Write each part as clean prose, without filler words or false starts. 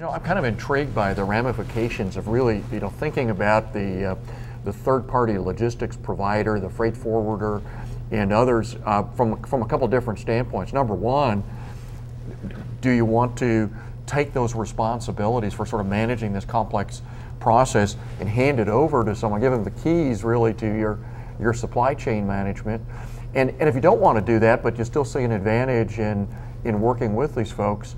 I'm kind of intrigued by the ramifications of really, thinking about the third-party logistics provider, the freight forwarder, and others from a couple different standpoints. Number one, do you want to take those responsibilities for sort of managing this complex process and hand it over to someone, give them the keys really to your supply chain management? And if you don't want to do that, but you still see an advantage in working with these folks,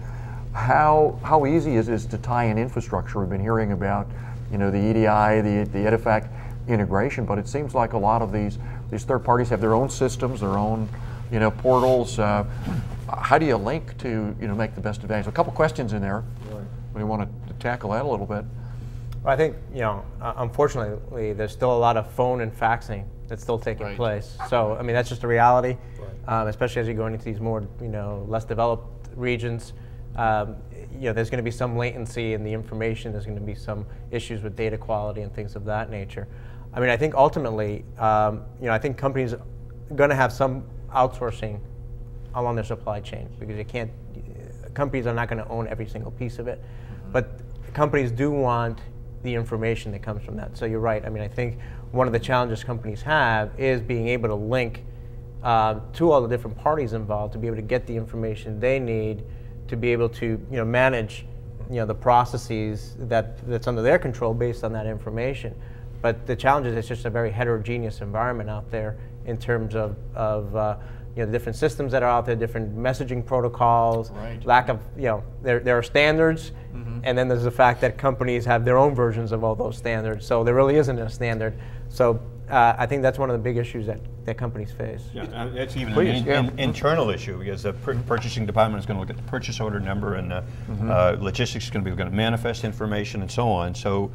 how easy is it to tie in infrastructure? We've been hearing about, the EDI, the EDIFACT integration, but it seems like a lot of these third parties have their own systems, their own, portals. How do you link to, make the best advantage? A couple questions in there. Right. We want to tackle that a little bit. Well, I think, unfortunately, there's still a lot of phone and faxing that's still taking place. So, I mean, that's just a reality, especially as you're going into these more, less developed regions. There's going to be some latency in the information. There's going to be some issues with data quality and things of that nature. I mean, I think ultimately, I think companies are going to have some outsourcing along their supply chain because companies are not going to own every single piece of it. But companies do want the information that comes from that. So you're right. I mean, I think one of the challenges companies have is being able to link to all the different parties involved to be able to get the information they need to be able to manage the processes that's under their control based on that information. But the challenge is it's just a very heterogeneous environment out there in terms of the different systems that are out there, different messaging protocols, lack of, there are standards, and then there's the fact that companies have their own versions of all those standards, so there really isn't a standard. So I think that's one of the big issues that companies face. Yeah, it's even an internal issue because the purchasing department is going to look at the purchase order number, and logistics is going to be looking at manifest information and so on. So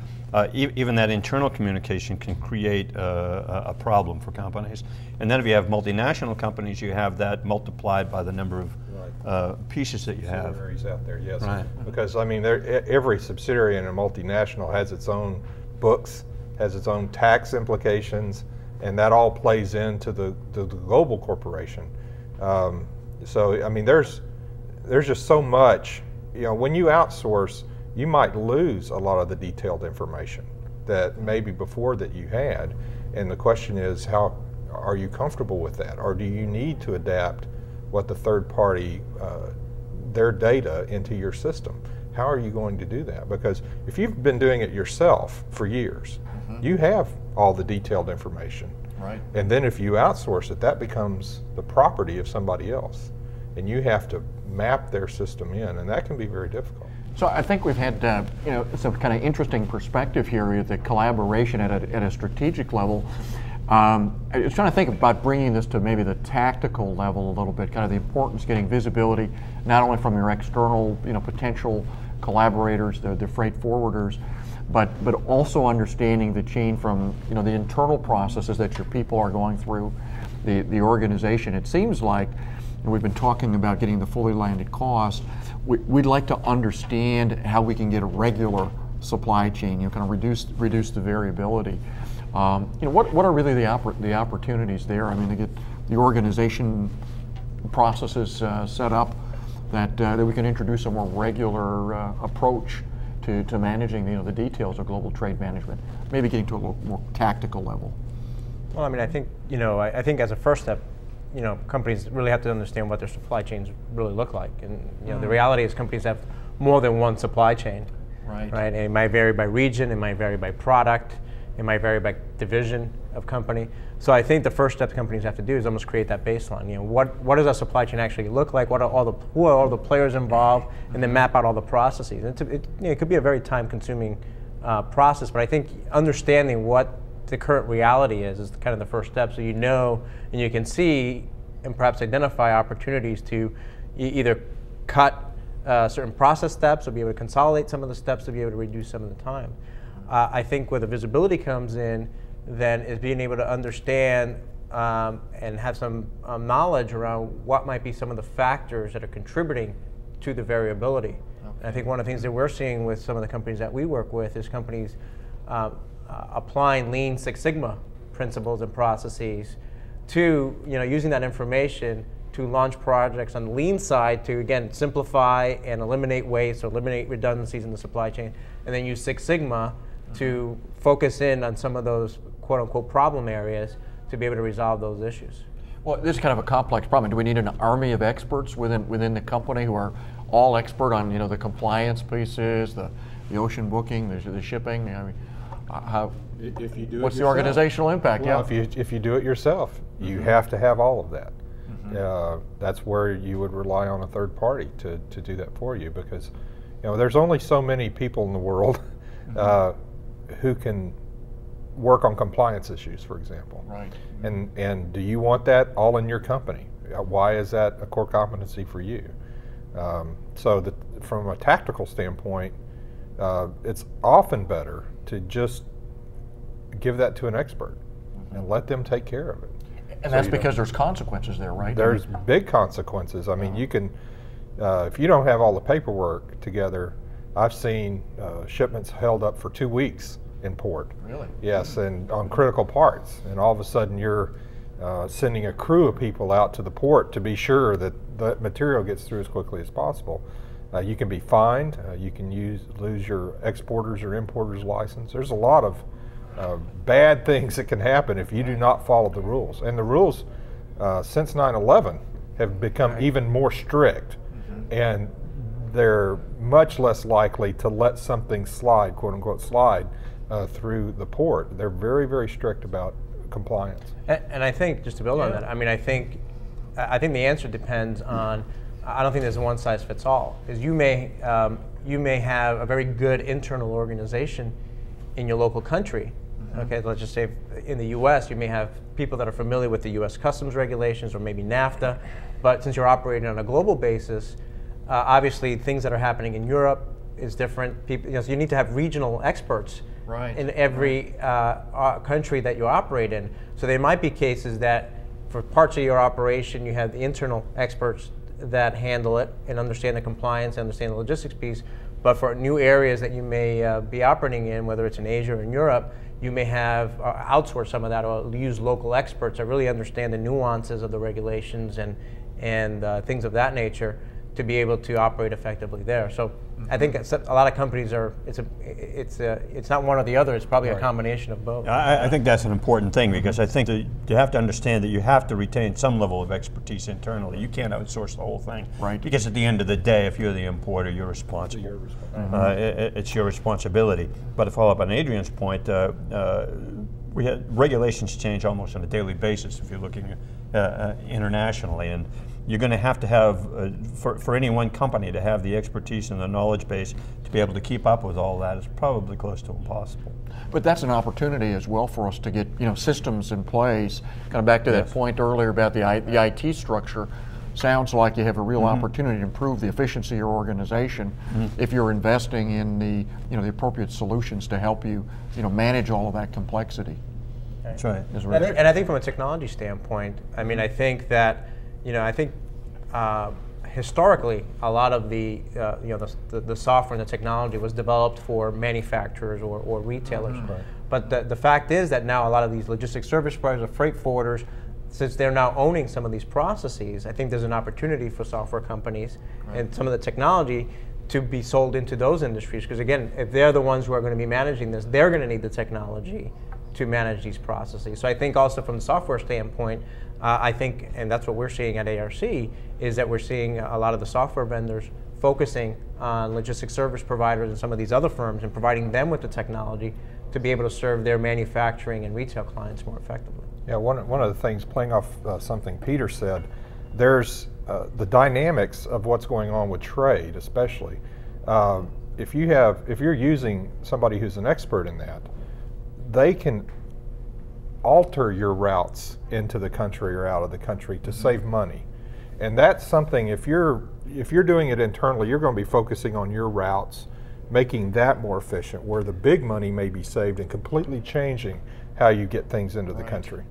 even that internal communication can create a problem for companies. And then if you have multinational companies, you have that multiplied by the number of pieces that you have. Subsidiaries out there, yes. Right. Because I mean, every subsidiary in a multinational has its own books, has its own tax implications, and that all plays into the global corporation. So I mean, there's just so much. When you outsource, you might lose a lot of the detailed information that maybe before that you had. And the question is, how are you comfortable with that, or do you need to adapt what the third party, their data into your system? How are you going to do that? Because if you've been doing it yourself for years, you have all the detailed information. Right. And then if you outsource it, that becomes the property of somebody else. And you have to map their system in, and that can be very difficult. So I think we've had some kind of interesting perspective here with the collaboration at a strategic level. I was trying to think about bringing this to maybe the tactical level a little bit, kind of the importance of getting visibility, not only from your external potential collaborators, the freight forwarders, but also understanding the chain from the internal processes that your people are going through the organization. It seems like, and we've been talking about getting the fully landed cost, we'd like to understand how we can get a regular supply chain, kind of reduce the variability. What are really the opportunities there? I mean, to get the organization processes set up that we can introduce a more regular approach to managing the details of global trade management, maybe getting to a little more tactical level. Well, I mean, I think I think as a first step, companies really have to understand what their supply chains really look like, and the reality is companies have more than one supply chain. Right. And it might vary by region, it might vary by product, it might vary by division of company. So I think the first step companies have to do is almost create that baseline. What does our supply chain actually look like? Who are all the players involved? And then map out all the processes. It could be a very time-consuming process, but I think understanding what the current reality is kind of the first step. So and you can see and perhaps identify opportunities to either cut certain process steps or be able to consolidate some of the steps to be able to reduce some of the time. I think where the visibility comes in then is being able to understand and have some knowledge around what might be some of the factors that are contributing to the variability. Okay. I think one of the things that we're seeing with some of the companies that we work with is companies applying Lean Six Sigma principles and processes to using that information to launch projects on the lean side to, again, simplify and eliminate waste or eliminate redundancies in the supply chain, and then use Six Sigma to focus in on some of those quote-unquote problem areas to be able to resolve those issues. Well, this is kind of a complex problem. Do we need an army of experts within the company who are all expert on the compliance pieces, the ocean booking, the shipping? I mean, how? If you do what's it the organizational impact? Well, if you do it yourself, you have to have all of that. That's where you would rely on a third party to do that for you, because there's only so many people in the world who can work on compliance issues, for example. Right. And do you want that all in your company? Why is that a core competency for you? So from a tactical standpoint, it's often better to just give that to an expert and let them take care of it. And that's because there's consequences there, right? There's big consequences. I mean, you can, if you don't have all the paperwork together, I've seen shipments held up for 2 weeks in port. Really? Yes, and on critical parts. And all of a sudden you're sending a crew of people out to the port to be sure that the material gets through as quickly as possible. You can be fined. You can lose your exporter's or importer's license. There's a lot of bad things that can happen if you do not follow the rules. And the rules since 9/11 have become even more strict, and they're much less likely to let something slide, quote unquote slide, through the port. They're very, very strict about compliance. And I think, just to build on that, I mean, I think the answer depends on, I don't think there's a one size fits all, because you may have a very good internal organization in your local country. Okay, let's just say in the U.S. you may have people that are familiar with the U.S. customs regulations or maybe NAFTA, but since you're operating on a global basis, obviously things that are happening in Europe is different. People, so you need to have regional experts in every country that you operate in. So there might be cases that for parts of your operation you have the internal experts that handle it and understand the compliance, understand the logistics piece, but for new areas that you may be operating in, whether it's in Asia or in Europe, you may have outsource some of that or use local experts that really understand the nuances of the regulations and things of that nature to be able to operate effectively there. So I think a lot of companies are, it's not one or the other, it's probably a combination of both. I think that's an important thing, because I think that you have to understand that you have to retain some level of expertise internally. You can't outsource the whole thing. Right. Because at the end of the day, if you're the importer, you're responsible. It's your responsibility. But to follow up on Adrian's point, we had regulations change almost on a daily basis if you're looking internationally, and you're going to have for any one company to have the expertise and the knowledge base to be able to keep up with all that is probably close to impossible. But that's an opportunity as well for us to get systems in place. Kind of back to that point earlier about the IT structure. Sounds like you have a real opportunity to improve the efficiency of your organization if you're investing in the appropriate solutions to help you manage all of that complexity. That's right. And I think from a technology standpoint, I mean, I think that historically, a lot of the software and the technology was developed for manufacturers or retailers. But the fact is that now a lot of these logistics service providers or freight forwarders, since they're now owning some of these processes, I think there's an opportunity for software companies and some of the technology to be sold into those industries. Because again, if they're the ones who are going to be managing this, they're going to need the technology to manage these processes. So I think also from the software standpoint, I think, and that's what we're seeing at ARC, is that we're seeing a lot of the software vendors focusing on logistics service providers and some of these other firms and providing them with the technology to be able to serve their manufacturing and retail clients more effectively. Yeah, one of the things, playing off something Peter said, there's the dynamics of what's going on with trade, especially. If you're using somebody who's an expert in that, they can alter your routes into the country or out of the country to save money. And that's something, if you're doing it internally, you're going to be focusing on your routes, making that more efficient, where the big money may be saved and completely changing how you get things into the country.